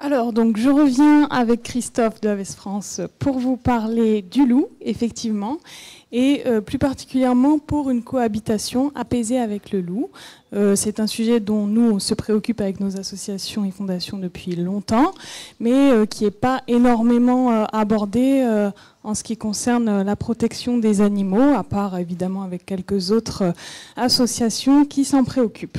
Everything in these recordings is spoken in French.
Alors, donc, je reviens avec Christophe de Aves France pour vous parler du loup, effectivement, et plus particulièrement pour une cohabitation apaisée avec le loup. C'est un sujet dont nous, on se préoccupe avec nos associations et fondations depuis longtemps, mais qui n'est pas énormément abordé en ce qui concerne la protection des animaux, à part évidemment avec quelques autres associations qui s'en préoccupent.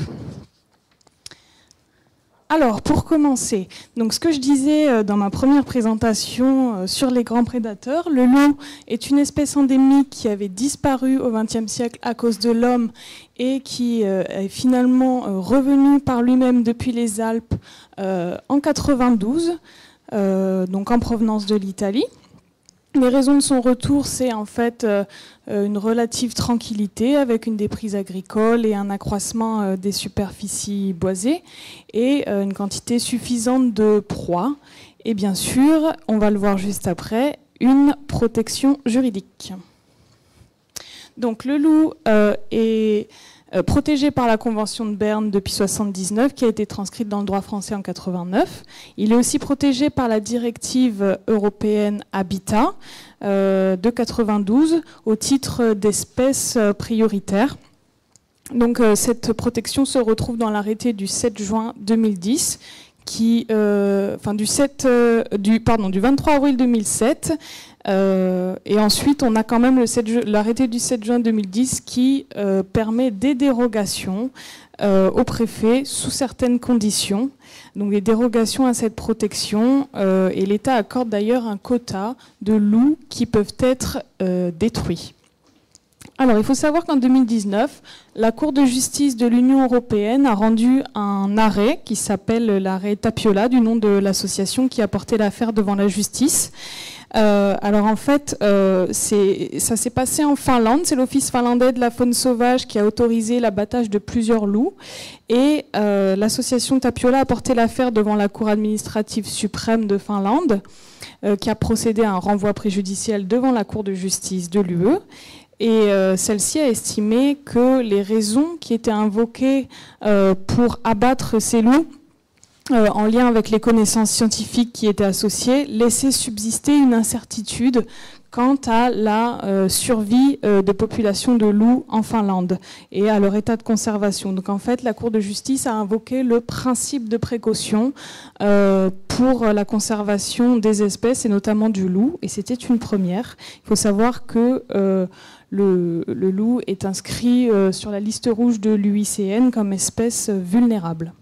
Alors, pour commencer, donc ce que je disais dans ma première présentation sur les grands prédateurs, le loup est une espèce endémique qui avait disparu au XXe siècle à cause de l'homme et qui est finalement revenu par lui-même depuis les Alpes en 92, donc en provenance de l'Italie. Les raisons de son retour, c'est en fait une relative tranquillité avec une déprise agricole et un accroissement des superficies boisées et une quantité suffisante de proies. Et bien sûr, on va le voir juste après, une protection juridique. Donc le loup est protégé par la Convention de Berne depuis 1979, qui a été transcrite dans le droit français en 1989. Il est aussi protégé par la directive européenne Habitat de 1992 au titre d'espèce prioritaire. Donc cette protection se retrouve dans l'arrêté du 7 juin 2010, du 23 avril 2007. Et ensuite, on a quand même l'arrêté du 7 juin 2010 qui permet des dérogations au préfet sous certaines conditions. Donc des dérogations à cette protection. Et l'État accorde d'ailleurs un quota de loups qui peuvent être détruits. Alors, il faut savoir qu'en 2019, la Cour de justice de l'Union européenne a rendu un arrêt qui s'appelle l'arrêt Tapiola, du nom de l'association qui a porté l'affaire devant la justice. Alors en fait, ça s'est passé en Finlande. C'est l'Office finlandais de la faune sauvage qui a autorisé l'abattage de plusieurs loups. Et l'association Tapiola a porté l'affaire devant la Cour administrative suprême de Finlande, qui a procédé à un renvoi préjudiciel devant la Cour de justice de l'UE. Et celle-ci a estimé que les raisons qui étaient invoquées pour abattre ces loups, en lien avec les connaissances scientifiques qui étaient associées, laissaient subsister une incertitude quant à la survie des populations de loups en Finlande et à leur état de conservation. Donc en fait, la Cour de justice a invoqué le principe de précaution pour la conservation des espèces et notamment du loup, et c'était une première. Il faut savoir que le loup est inscrit sur la liste rouge de l'UICN comme espèce vulnérable.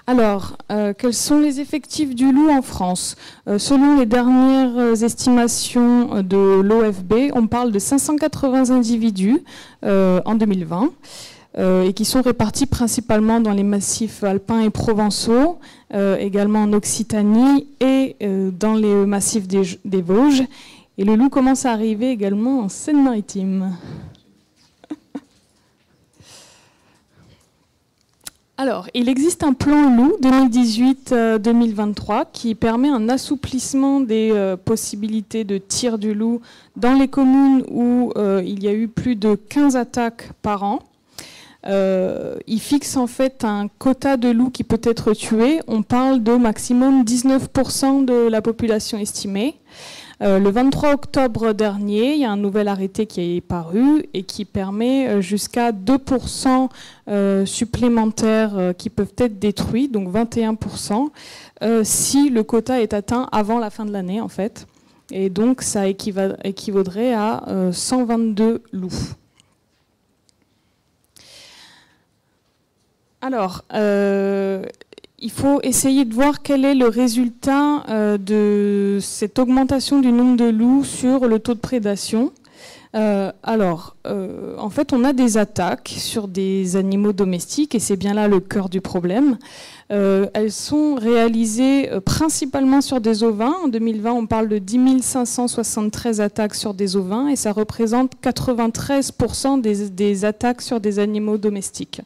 Alors, quels sont les effectifs du loup en France ? Selon les dernières estimations de l'OFB, on parle de 580 individus en 2020 et qui sont répartis principalement dans les massifs alpins et provençaux, également en Occitanie et dans les massifs des Vosges. Et le loup commence à arriver également en Seine-Maritime. Alors, il existe un plan loup 2018-2023 qui permet un assouplissement des possibilités de tir du loup dans les communes où il y a eu plus de 15 attaques par an. Il fixe en fait un quota de loups qui peut être tué. On parle de maximum 19% de la population estimée. Le 23 octobre dernier, il y a un nouvel arrêté qui est paru et qui permet jusqu'à 2% supplémentaires qui peuvent être détruits, donc 21%, si le quota est atteint avant la fin de l'année en fait. Et donc ça équivaudrait à 122 loups. Alors, il faut essayer de voir quel est le résultat de cette augmentation du nombre de loups sur le taux de prédation. En fait, on a des attaques sur des animaux domestiques et c'est bien là le cœur du problème. Elles sont réalisées principalement sur des ovins. En 2020, on parle de 10 573 attaques sur des ovins et ça représente 93% des attaques sur des animaux domestiques.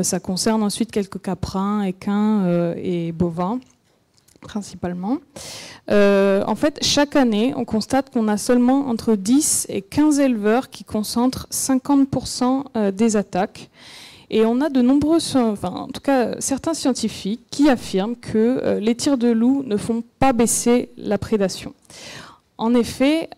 Ça concerne ensuite quelques caprins, équins et bovins, principalement. En fait, chaque année, on constate qu'on a seulement entre 10 et 15 éleveurs qui concentrent 50% des attaques. Et on a de nombreux, enfin, en tout cas certains scientifiques qui affirment que les tirs de loup ne font pas baisser la prédation. En effet,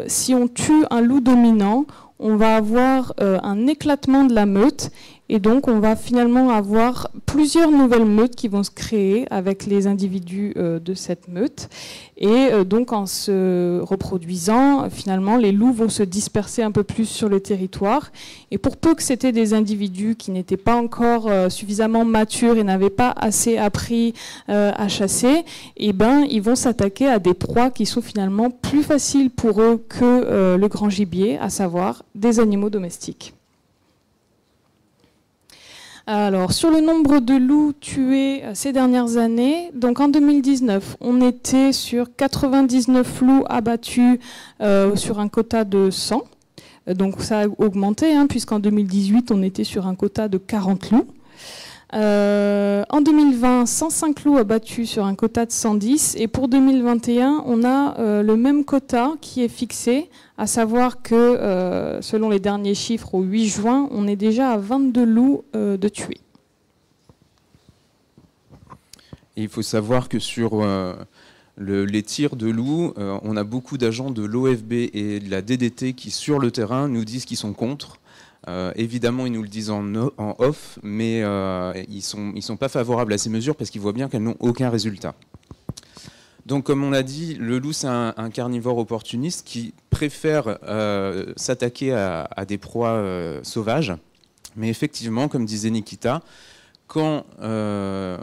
si on tue un loup dominant, on va avoir un éclatement de la meute, et donc on va finalement avoir plusieurs nouvelles meutes qui vont se créer avec les individus de cette meute. Et donc en se reproduisant, finalement les loups vont se disperser un peu plus sur le territoire. Et pour peu que c'était des individus qui n'étaient pas encore suffisamment matures et n'avaient pas assez appris à chasser, eh ben, ils vont s'attaquer à des proies qui sont finalement plus faciles pour eux que le grand gibier, à savoir des animaux domestiques. Alors, sur le nombre de loups tués ces dernières années, donc en 2019, on était sur 99 loups abattus sur un quota de 100. Donc ça a augmenté, hein, puisqu'en 2018, on était sur un quota de 40 loups. En 2020, 105 loups abattus sur un quota de 110. Et pour 2021, on a le même quota qui est fixé, à savoir que, selon les derniers chiffres, au 8 juin, on est déjà à 22 loups de tués. Et il faut savoir que sur les tirs de loups, on a beaucoup d'agents de l'OFB et de la DDT qui, sur le terrain, nous disent qu'ils sont contre. Évidemment, ils nous le disent en off, mais ils sont pas favorables à ces mesures parce qu'ils voient bien qu'elles n'ont aucun résultat. Donc, comme on l'a dit, le loup, c'est un carnivore opportuniste qui préfère s'attaquer à des proies sauvages. Mais effectivement, comme disait Nikita, quand le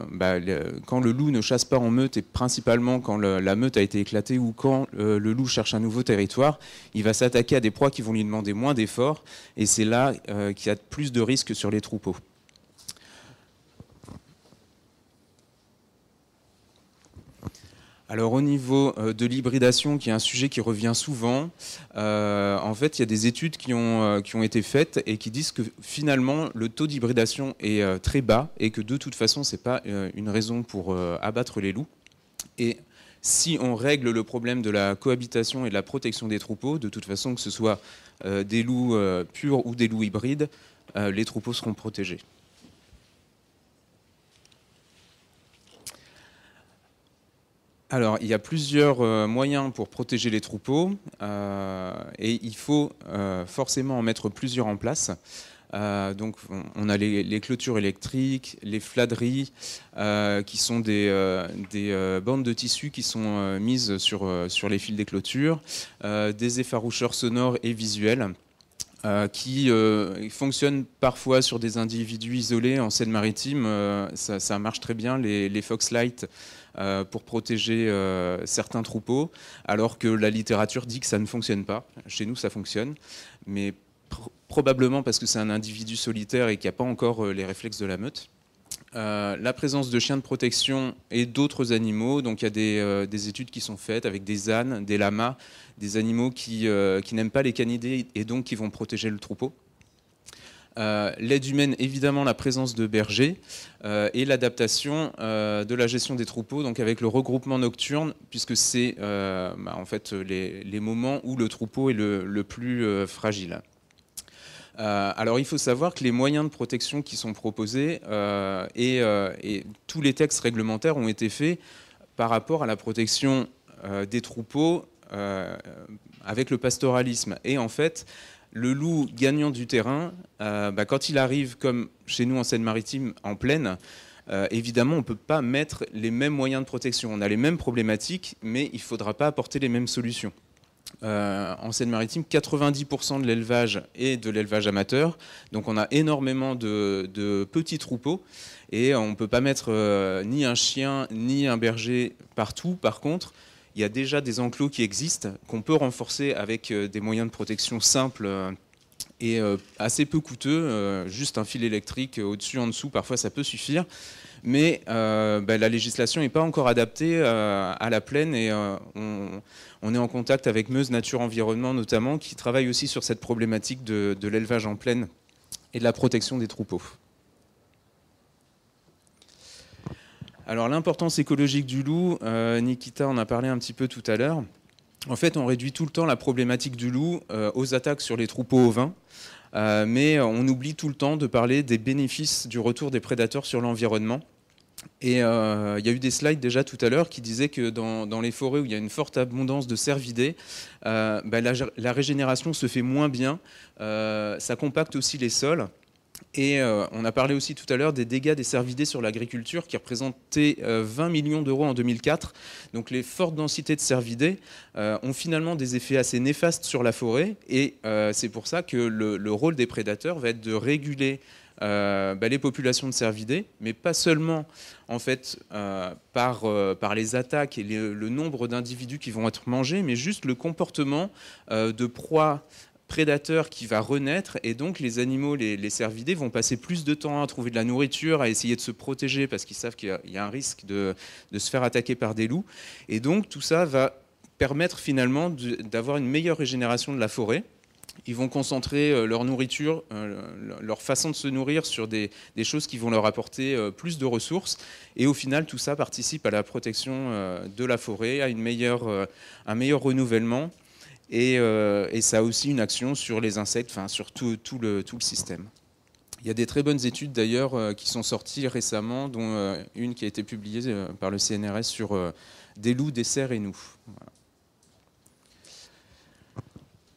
loup ne chasse pas en meute, et principalement quand la meute a été éclatée ou quand le loup cherche un nouveau territoire, il va s'attaquer à des proies qui vont lui demander moins d'efforts, et c'est là qu'il y a plus de risques sur les troupeaux. Alors au niveau de l'hybridation, qui est un sujet qui revient souvent, en fait il y a des études qui ont été faites et qui disent que finalement le taux d'hybridation est très bas et que de toute façon c'est pas une raison pour abattre les loups. Et si on règle le problème de la cohabitation et de la protection des troupeaux, de toute façon que ce soit des loups purs ou des loups hybrides, les troupeaux seront protégés. Alors, il y a plusieurs moyens pour protéger les troupeaux et il faut forcément en mettre plusieurs en place. Donc, on a les clôtures électriques, les fladeries, qui sont des bandes de tissu qui sont mises sur les fils des clôtures, des effaroucheurs sonores et visuels. Qui fonctionnent parfois sur des individus isolés en Seine-Maritime. Ça marche très bien, les Foxlight, pour protéger certains troupeaux, alors que la littérature dit que ça ne fonctionne pas. Chez nous, ça fonctionne, mais probablement parce que c'est un individu solitaire et qu'il n'y a pas encore les réflexes de la meute. La présence de chiens de protection et d'autres animaux, donc il y a des études qui sont faites avec des ânes, des lamas, des animaux qui n'aiment pas les canidés et donc qui vont protéger le troupeau. L'aide humaine, évidemment, la présence de bergers et l'adaptation de la gestion des troupeaux, donc avec le regroupement nocturne, puisque c'est en fait les moments où le troupeau est le plus fragile. Alors il faut savoir que les moyens de protection qui sont proposés et tous les textes réglementaires ont été faits par rapport à la protection des troupeaux avec le pastoralisme. Et en fait, le loup gagnant du terrain, quand il arrive, comme chez nous en Seine-Maritime, en plaine, évidemment, on ne peut pas mettre les mêmes moyens de protection. On a les mêmes problématiques, mais il ne faudra pas apporter les mêmes solutions. En Seine-Maritime, 90% de l'élevage est de l'élevage amateur, donc on a énormément de petits troupeaux et on ne peut pas mettre ni un chien ni un berger partout. Par contre, il y a déjà des enclos qui existent, qu'on peut renforcer avec des moyens de protection simples et assez peu coûteux, juste un fil électrique au-dessus, en dessous, parfois ça peut suffire. Mais la législation n'est pas encore adaptée à la plaine et on est en contact avec Meuse Nature Environnement notamment, qui travaille aussi sur cette problématique de l'élevage en plaine et de la protection des troupeaux. Alors l'importance écologique du loup, Nikita en a parlé un petit peu tout à l'heure. En fait, on réduit tout le temps la problématique du loup aux attaques sur les troupeaux ovins. mais on oublie tout le temps de parler des bénéfices du retour des prédateurs sur l'environnement. Et il y a eu des slides déjà tout à l'heure qui disaient que dans les forêts où il y a une forte abondance de cervidés, la régénération se fait moins bien, ça compacte aussi les sols. Et on a parlé aussi tout à l'heure des dégâts des cervidés sur l'agriculture qui représentaient 20 millions d'euros en 2004. Donc les fortes densités de cervidés ont finalement des effets assez néfastes sur la forêt. Et c'est pour ça que le rôle des prédateurs va être de réguler les populations de cervidés, mais pas seulement en fait, par les attaques et le nombre d'individus qui vont être mangés, mais juste le comportement de proie prédateur qui va renaître, et donc les animaux, les cervidés vont passer plus de temps à trouver de la nourriture, à essayer de se protéger parce qu'ils savent qu'il y a un risque de se faire attaquer par des loups. Et donc tout ça va permettre finalement d'avoir une meilleure régénération de la forêt. Ils vont concentrer leur nourriture, leur façon de se nourrir sur des choses qui vont leur apporter plus de ressources. Et au final, tout ça participe à la protection de la forêt, à un meilleur renouvellement. Et ça a aussi une action sur les insectes, enfin sur tout le système. Il y a des très bonnes études d'ailleurs qui sont sorties récemment, dont une qui a été publiée par le CNRS sur des loups, des cerfs et nous. Voilà.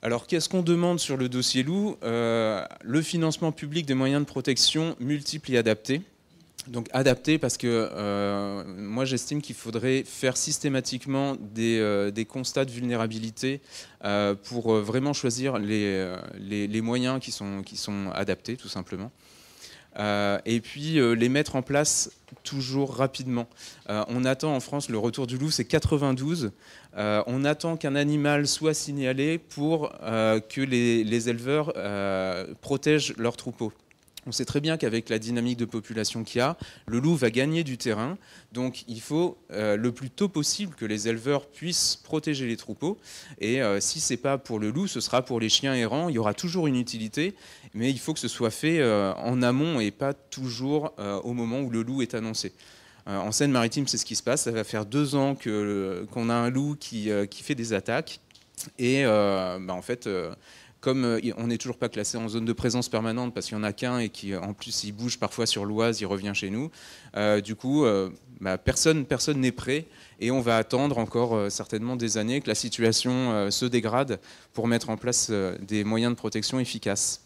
Alors qu'est-ce qu'on demande sur le dossier loup? Le financement public des moyens de protection multiples et adaptés. Donc adapté parce que moi j'estime qu'il faudrait faire systématiquement des constats de vulnérabilité pour vraiment choisir les moyens qui sont adaptés tout simplement. Et puis les mettre en place toujours rapidement. On attend en France, le retour du loup c'est 92. On attend qu'un animal soit signalé pour que les éleveurs protègent leurs troupeaux. On sait très bien qu'avec la dynamique de population qu'il y a, le loup va gagner du terrain. Donc il faut le plus tôt possible que les éleveurs puissent protéger les troupeaux. Et si ce n'est pas pour le loup, ce sera pour les chiens errants. Il y aura toujours une utilité, mais il faut que ce soit fait en amont et pas toujours au moment où le loup est annoncé. En Seine-Maritime, c'est ce qui se passe. Ça va faire 2 ans qu'on a un loup qui fait des attaques. Et en fait... comme on n'est toujours pas classé en zone de présence permanente parce qu'il n'y en a qu'un et qu'en plus il bouge parfois sur l'Oise, il revient chez nous, du coup personne n'est prêt et on va attendre encore certainement des années que la situation se dégrade pour mettre en place des moyens de protection efficaces.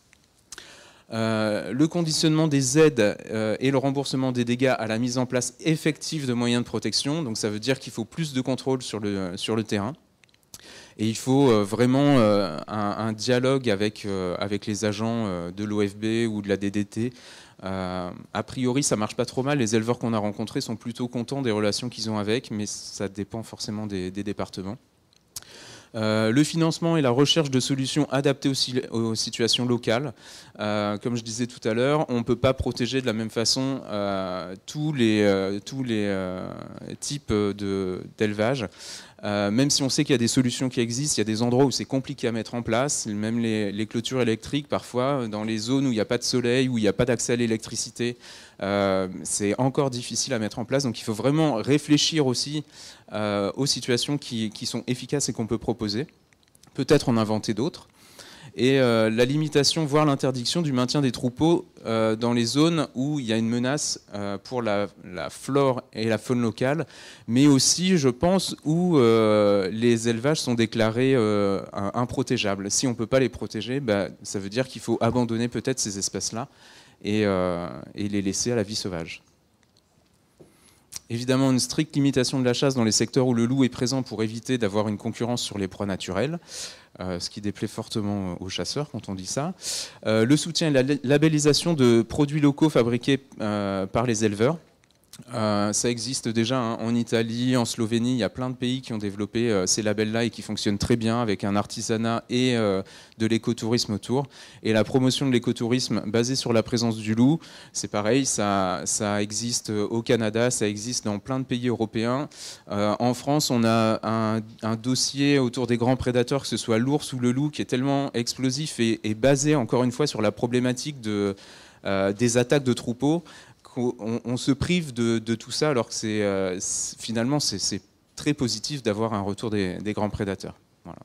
Le conditionnement des aides et le remboursement des dégâts à la mise en place effective de moyens de protection, donc ça veut dire qu'il faut plus de contrôle sur le terrain. Et il faut vraiment un dialogue avec les agents de l'OFB ou de la DDT. A priori, ça ne marche pas trop mal. Les éleveurs qu'on a rencontrés sont plutôt contents des relations qu'ils ont avec, mais ça dépend forcément des départements. Le financement et la recherche de solutions adaptées aux situations locales. Comme je disais tout à l'heure, on ne peut pas protéger de la même façon tous les types d'élevage. Même si on sait qu'il y a des solutions qui existent, il y a des endroits où c'est compliqué à mettre en place, même les clôtures électriques parfois, dans les zones où il n'y a pas de soleil, où il n'y a pas d'accès à l'électricité, c'est encore difficile à mettre en place. Donc il faut vraiment réfléchir aussi aux situations qui sont efficaces et qu'on peut proposer, peut-être en inventer d'autres. Et la limitation, voire l'interdiction du maintien des troupeaux dans les zones où il y a une menace pour la flore et la faune locale, mais aussi, je pense, où les élevages sont déclarés improtégeables. Si on ne peut pas les protéger, ça veut dire qu'il faut abandonner peut-être ces espèces-là et les laisser à la vie sauvage. Évidemment, une stricte limitation de la chasse dans les secteurs où le loup est présent pour éviter d'avoir une concurrence sur les proies naturelles, ce qui déplaît fortement aux chasseurs quand on dit ça. Le soutien et la labellisation de produits locaux fabriqués par les éleveurs. Ça existe déjà en Italie, en Slovénie, il y a plein de pays qui ont développé ces labels-là et qui fonctionnent très bien avec un artisanat et de l'écotourisme autour. Et la promotion de l'écotourisme basée sur la présence du loup, c'est pareil, ça existe au Canada, ça existe dans plein de pays européens. En France, on a un dossier autour des grands prédateurs, que ce soit l'ours ou le loup, qui est tellement explosif et basé encore une fois sur la problématique des attaques de troupeaux. On se prive de tout ça alors que finalement c'est très positif d'avoir un retour des grands prédateurs. Voilà.